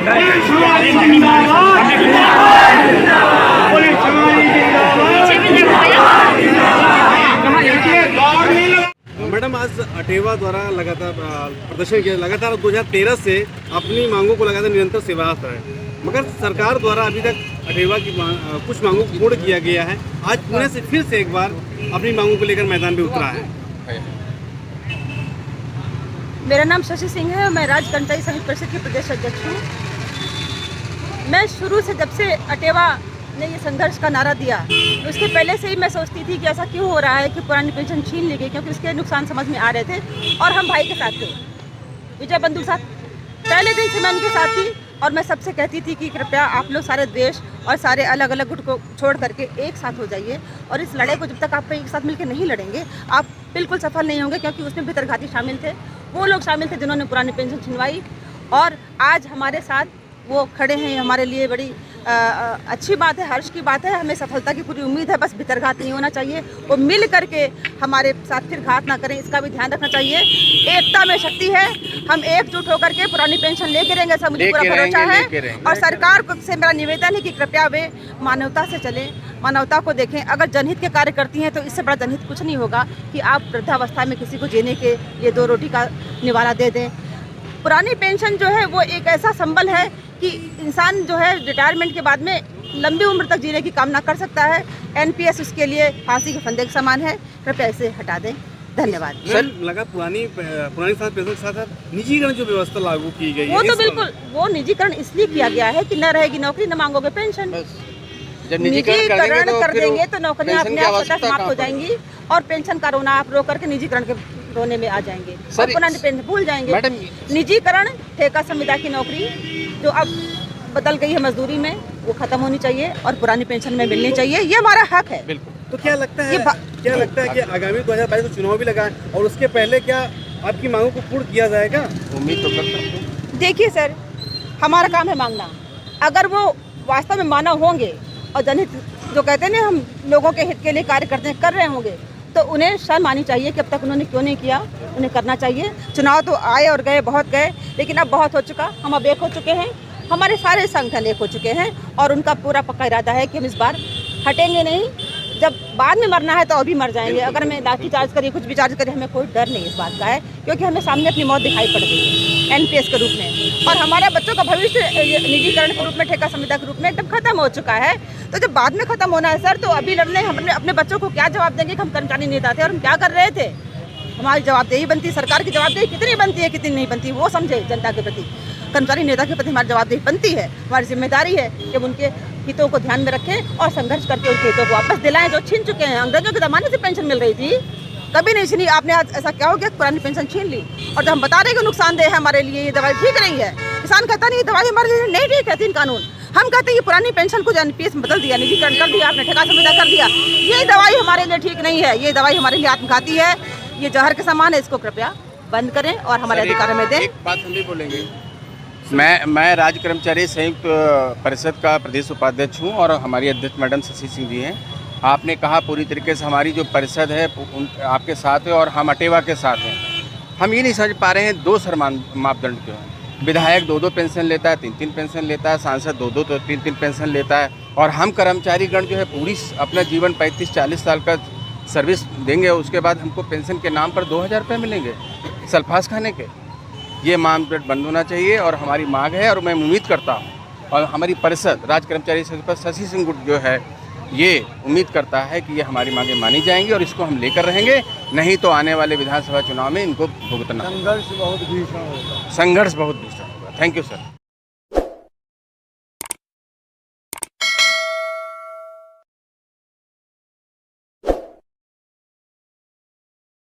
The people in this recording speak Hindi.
मैडम, आज अटेवा द्वारा लगातार प्रदर्शन किया, लगातार 2013 से अपनी मांगों को लगातार निरंतर सेवारत है, मगर सरकार द्वारा अभी तक अटेवा की कुछ मांगों को पूर्ण किया गया है। आज पुणे से फिर से एक बार अपनी मांगों को लेकर मैदान में उतरा है। मेरा नाम शशि सिंह है और मैं राज्य कर्मचारी संघ परिषद की प्रदेश अध्यक्ष हूँ। मैं शुरू से जब से अटेवा ने ये संघर्ष का नारा दिया, तो उसके पहले से ही मैं सोचती थी कि ऐसा क्यों हो रहा है कि पुरानी पेंशन छीन ली गई, क्योंकि उसके नुकसान समझ में आ रहे थे और हम भाई के साथ थे। विजय बंधु साथ पहले दिन से मैं उनके साथ थी और मैं सबसे कहती थी कि कृपया आप लोग सारे देश और सारे अलग अलग गुट को छोड़ करके एक साथ हो जाइए, और इस लड़ाई को जब तक आप एक साथ मिलकर नहीं लड़ेंगे आप बिल्कुल सफल नहीं होंगे, क्योंकि उसमें भितरघाती शामिल थे। वो लोग शामिल थे जिन्होंने पुरानी पेंशन छिनवाई, और आज हमारे साथ वो खड़े हैं। हमारे लिए बड़ी अच्छी बात है, हर्ष की बात है। हमें सफलता की पूरी उम्मीद है, बस भितरघात नहीं होना चाहिए। वो मिल करके हमारे साथ फिर घात ना करें, इसका भी ध्यान रखना चाहिए। एकता में शक्ति है, हम एकजुट होकर के पुरानी पेंशन लेके रहेंगे, सब मुझे पूरा भरोसा है। और सरकार से मेरा निवेदन है कि कृपया वे मानवता से चलें, मानवता को देखें। अगर जनहित के कार्य करती हैं तो इससे बड़ा जनहित कुछ नहीं होगा कि आप वृद्धावस्था में किसी को जीने के लिए 2 रोटी का निवाला दे दें। पुरानी पेंशन जो है वो एक ऐसा संबल है कि इंसान जो है रिटायरमेंट के बाद में लंबी उम्र तक जीने की कामना कर सकता है। एनपीएस उसके लिए फांसी के फंदे के समान है, कृपया इसे हटा दें। धन्यवाद। सर, लगा पुरानी साथ पेंशन के साथ निजीकरण जो व्यवस्था लागू की गई है, वो तो बिल्कुल, वो निजीकरण इसलिए किया गया है कि न रहेगी नौकरी, न मांगोगे पेंशन। जब निजीकरण कर देंगे तो नौकरियां अपने आप समाप्त हो जाएंगी और पेंशन का रोना आप रो करके निजीकरण के रोने में आ जाएंगे, पुरानी पेंशन भूल जाएंगे। निजीकरण, ठेका संविदा की नौकरी जो अब बदल गई है मजदूरी में, वो खत्म होनी चाहिए और पुरानी पेंशन में मिलनी चाहिए। ये हमारा हक है। बिल्कुल। तो क्या लगता है कि आगामी 2022 चुनाव भी लगा है और उसके पहले क्या आपकी मांगों को पूर्ण किया जाएगा? उम्मीद तो कर सकते हैं। देखिए सर, हमारा काम है मांगना। अगर वो वास्तव में मानव होंगे और जनहित जो कहते हैं ना, हम लोगों के हित के लिए कार्य करते हैं, कर रहे होंगे, तो उन्हें शर्म आनी चाहिए कि अब तक उन्होंने क्यों नहीं किया। उन्हें करना चाहिए। चुनाव तो आए और गए, बहुत गए, लेकिन अब बहुत हो चुका। हम अब एक हो चुके हैं, हमारे सारे संगठन एक हो चुके हैं और उनका पूरा पक्का इरादा है कि हम इस बार हटेंगे नहीं। जब बाद में मरना है तो अभी मर जाएंगे। अगर हमें लाठी चार्ज करिए, कुछ भी चार्ज करिए, हमें कोई डर नहीं इस बात का है, क्योंकि हमें सामने अपनी मौत दिखाई पड़ गई है एनपीएस के रूप में, और हमारा बच्चों का भविष्य निजीकरण के रूप में, ठेका संविदा के रूप में एकदम खत्म हो चुका है। तो जब बाद में खत्म होना है सर, तो अभी लड़ने हमने अपने बच्चों को क्या जवाब देंगे कि हम कर्मचारी नेता थे और हम क्या कर रहे थे। हमारी जवाबदेही बनती, सरकार की जवाबदेही कितनी बनती है, कितनी नहीं बनती, वो समझे। जनता के प्रति, कर्मचारी नेता के प्रति हमारी जवाबदेही बनती है, हमारी जिम्मेदारी है कि उनके हितों को ध्यान में रखें और संघर्ष करके उनके हितों को वापस दिलाएं जो छीन चुके हैं। अंग्रेजों के ज़माने से पेंशन मिल रही थी, कभी नहीं छीनी। आपने आज ऐसा क्या हो गया, पुरानी पेंशन छीन ली। और जब हम बता रहे हैं कि नुकसानदेह है हमारे लिए, ये दवाई ठीक नहीं है, किसान कहता नहीं दवाई हमारे लिए नहीं ठीक है, 3 कानून। हम कहते हैं कि पुरानी पेंशन को जो एनपीएस में बदल दिया, निजीकरण कर दिया, आपने ठेका संविदा कर दिया, ये दवाई हमारे लिए ठीक नहीं है, ये दवाई हमारे लिए आत्मघाती है, ये जहर के समान है, इसको कृपया बंद करें और हमारे अधिकार में दें। एक बात हम भी बोलेंगे। मैं राज्य कर्मचारी संयुक्त परिषद का प्रदेश उपाध्यक्ष हूं और हमारी अध्यक्ष मैडम शशि सिंह जी हैं। आपने कहा पूरी तरीके से हमारी जो परिषद है आपके साथ है और हम अटेवा के साथ हैं। हम ये नहीं समझ पा रहे हैं 2 समान मापदंड क्यों हैं। विधायक 2-2 पेंशन लेता है, 3-3 पेंशन लेता है, सांसद 2-2 तो 3-3 पेंशन लेता है, और हम कर्मचारीगण जो है पूरी अपना जीवन 35-40 साल का सर्विस देंगे, उसके बाद हमको पेंशन के नाम पर 2000 रुपये मिलेंगे सल्फास खाने के। ये मानदंड बंद होना चाहिए और हमारी मांग है, और मैं उम्मीद करता हूँ और हमारी परिषद राज्य कर्मचारी संघ शशि सिंह गुट जो है ये उम्मीद करता है कि ये हमारी मांगें मानी जाएंगी और इसको हम लेकर रहेंगे। नहीं तो आने वाले विधानसभा चुनाव में इनको भुगतना, संघर्ष बहुत भीषण होगा। Thank you sir.